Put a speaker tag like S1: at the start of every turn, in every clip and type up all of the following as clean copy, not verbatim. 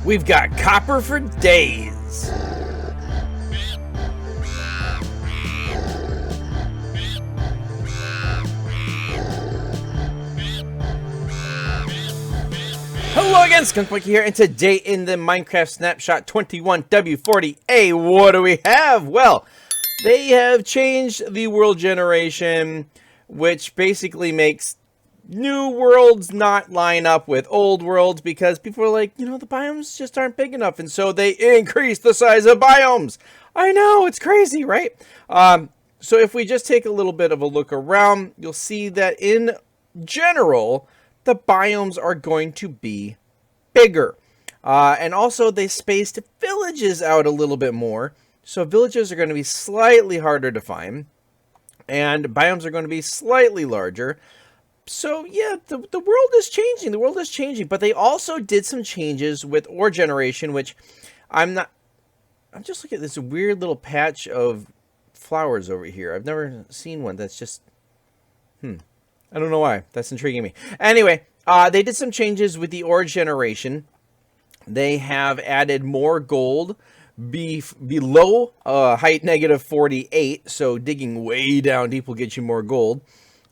S1: We've got copper for days. Hello again, skunkmunkee here, and today in the Minecraft Snapshot 21w40a, what do we have? Well, they have changed the world generation, which basically makes new worlds not line up with old worlds because people are like, you know, the biomes just aren't big enough, and so they increase the size of biomes. I know, it's crazy, right? So if we just take a little bit of a look around, you'll see that in general, the biomes are going to be bigger. And also they spaced villages out a little bit more. So villages are going to be slightly harder to find. And biomes are going to be slightly larger. So yeah, the world is changing. The world is changing. But they also did some changes with ore generation, which I'm just looking at this weird little patch of flowers over here. I've never seen one that's just... I don't know why. That's intriguing me. Anyway, they did some changes with the ore generation. They have added more gold below height -48. So digging way down deep will get you more gold.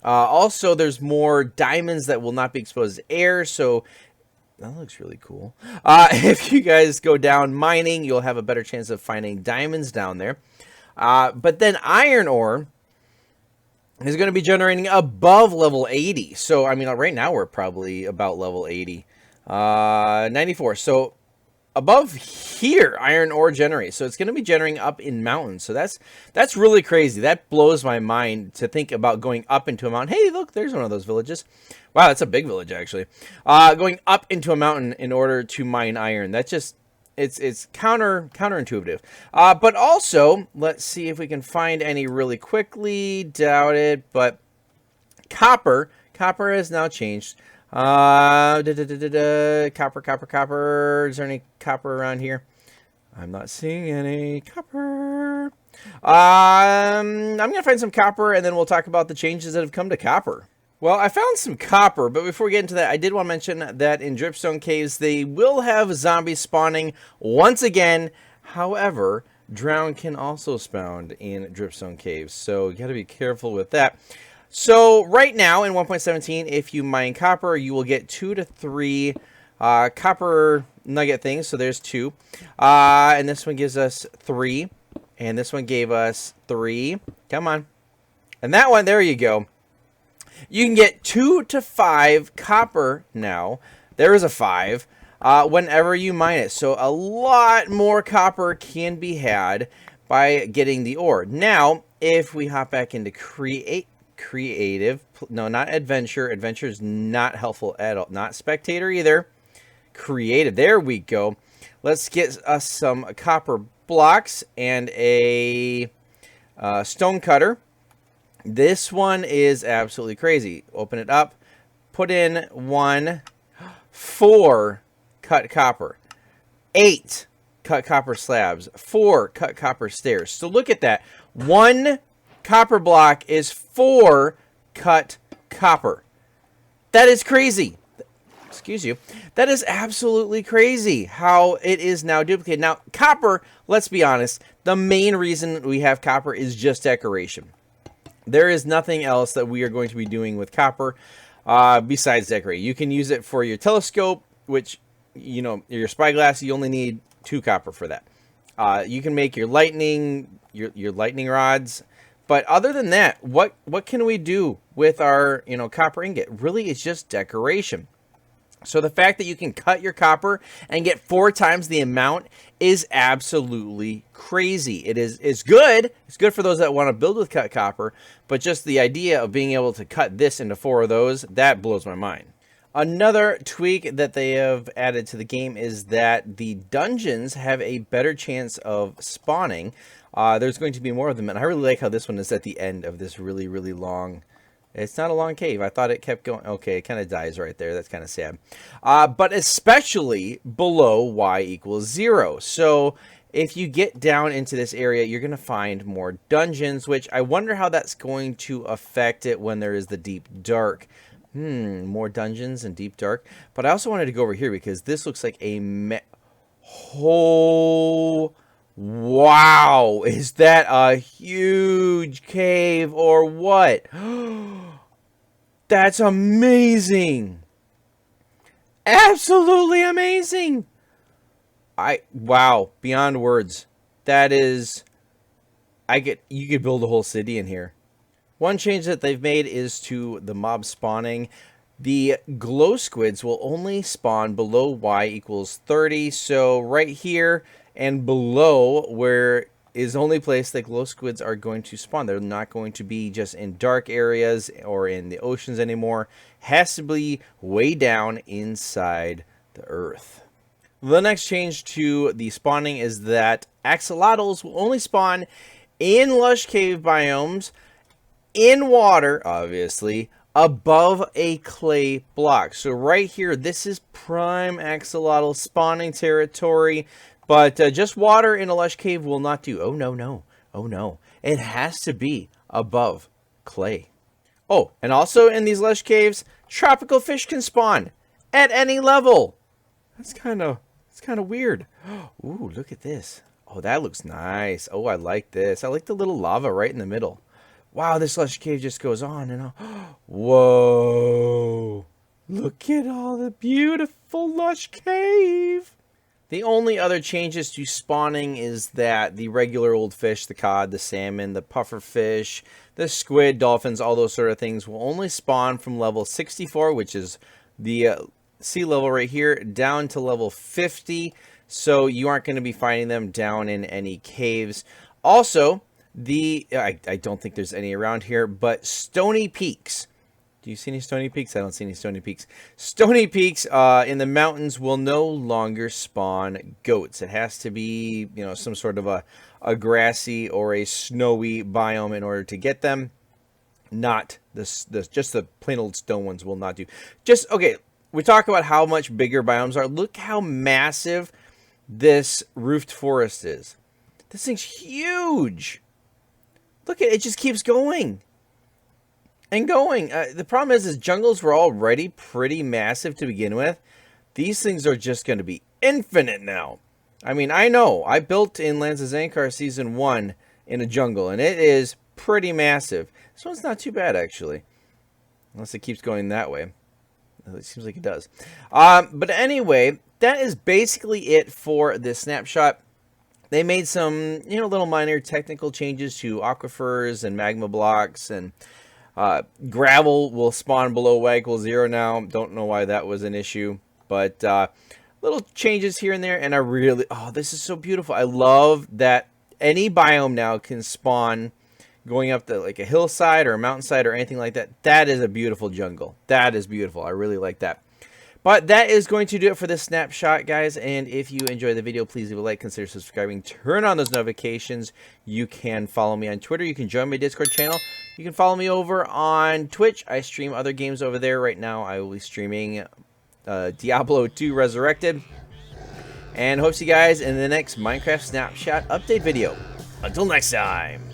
S1: Also, there's more diamonds that will not be exposed to air. So that looks really cool. If you guys go down mining, you'll have a better chance of finding diamonds down there. But then iron ore is going to be generating above level 80. So, I mean, right now we're probably about level 80. 94. So, above here, iron ore generates. So, it's going to be generating up in mountains. So, that's really crazy. That blows my mind to think about going up into a mountain. Hey, look, there's one of those villages. Wow, that's a big village, actually. Going up into a mountain in order to mine iron. That's just... It's counterintuitive. But also, let's see if we can find any really quickly. Doubt it. But copper has now changed. Copper. Is there any copper around here? I'm not seeing any copper. I'm gonna find some copper, and then we'll talk about the changes that have come to copper. Well, I found some copper, but before we get into that, I did want to mention that in Dripstone Caves, they will have zombies spawning once again. However, drown can also spawn in Dripstone Caves, so you got to be careful with that. So right now in 1.17, if you mine copper, you will get 2 to 3 copper nugget things. So there's 2, and this one gives us 3, and this one gave us 3. Come on, and that one, there you go. You can get 2 to 5 copper now. There is a 5 whenever you mine it. So a lot more copper can be had by getting the ore. Now, if we hop back into creative, no, not adventure. Adventure is not helpful at all. Not spectator either. Creative. There we go. Let's get us some copper blocks and a stone cutter. This one is absolutely crazy. Open it up. Put in 4 cut copper. 8 cut copper slabs. 4 cut copper stairs. So look at that. 1 copper block is 4 cut copper. That is crazy. Excuse you. That is absolutely crazy how it is now duplicated. Now, copper, let's be honest, the main reason we have copper is just decoration. There is nothing else that we are going to be doing with copper besides decorate. You can use it for your telescope, which, you know, your spyglass, you only need 2 copper for that. You can make your lightning, your lightning rods. But other than that, what can we do with our, you know, copper ingot? Really, it's just decoration. So the fact that you can cut your copper and get 4 times the amount is absolutely crazy. It's good. It's good for those that want to build with cut copper, but just the idea of being able to cut this into 4 of those, that blows my mind. Another tweak that they have added to the game is that the dungeons have a better chance of spawning. There's going to be more of them, and I really like how this one is at the end of this really, really long... It's not a long cave. I thought it kept going. Okay, it kind of dies right there. That's kind of sad. But especially below y = 0. So if you get down into this area, you're going to find more dungeons, which I wonder how that's going to affect it when there is the deep dark. More dungeons and deep dark. But I also wanted to go over here because this looks like a Oh, wow. Is that a huge cave or what? That's amazing. Absolutely amazing. Wow, beyond words. That is, you could build a whole city in here. One change that they've made is to the mob spawning. The glow squids will only spawn below y equals 30. So right here and below where is the only place that glow squids are going to spawn. They're not going to be just in dark areas or in the oceans anymore. Has to be way down inside the earth. The next change to the spawning is that axolotls will only spawn in lush cave biomes, in water, obviously, above a clay block. So right here, this is prime axolotl spawning territory, but just water in a lush cave will not do. Oh, no, no. Oh, no. It has to be above clay. Oh, and also in these lush caves, tropical fish can spawn at any level. That's kind of weird. Ooh, look at this. Oh, that looks nice. Oh, I like this. I like the little lava right in the middle. Wow, this lush cave just goes on and on. Whoa. Look at all the beautiful lush cave. The only other changes to spawning is that the regular old fish, the cod, the salmon, the puffer fish, the squid, dolphins, all those sort of things will only spawn from level 64, which is the sea level right here, down to level 50. So you aren't going to be finding them down in any caves. Also, I don't think there's any around here, but stony peaks. Do you see any stony peaks? I don't see any stony peaks. Stony peaks in the mountains will no longer spawn goats. It has to be, you know, some sort of a grassy or a snowy biome in order to get them. Not just the plain old stone ones will not do. Just, okay, we talk about how much bigger biomes are. Look how massive this roofed forest is. This thing's huge. Look at it, it just keeps going and going. The problem is jungles were already pretty massive to begin with. These things are just going to be infinite now. I mean, I know. I built in Lands of Zankar Season 1 in a jungle, and it is pretty massive. This one's not too bad, actually. Unless it keeps going that way. It seems like it does. But anyway, that is basically it for this snapshot. They made some, you know, little minor technical changes to aquifers and magma blocks, and gravel will spawn below y equals 0 now. Don't know why that was an issue, but little changes here and there, and I really, oh, this is so beautiful. I love that any biome now can spawn going up like a hillside or a mountainside or anything like that. That is a beautiful jungle. That is beautiful. I really like that. But that is going to do it for this snapshot, guys. And if you enjoyed the video, please leave a like, consider subscribing, turn on those notifications. You can follow me on Twitter. You can join my Discord channel. You can follow me over on Twitch. I stream other games over there. Right now, I will be streaming Diablo 2 Resurrected. And hope to see you guys in the next Minecraft Snapshot update video. Until next time.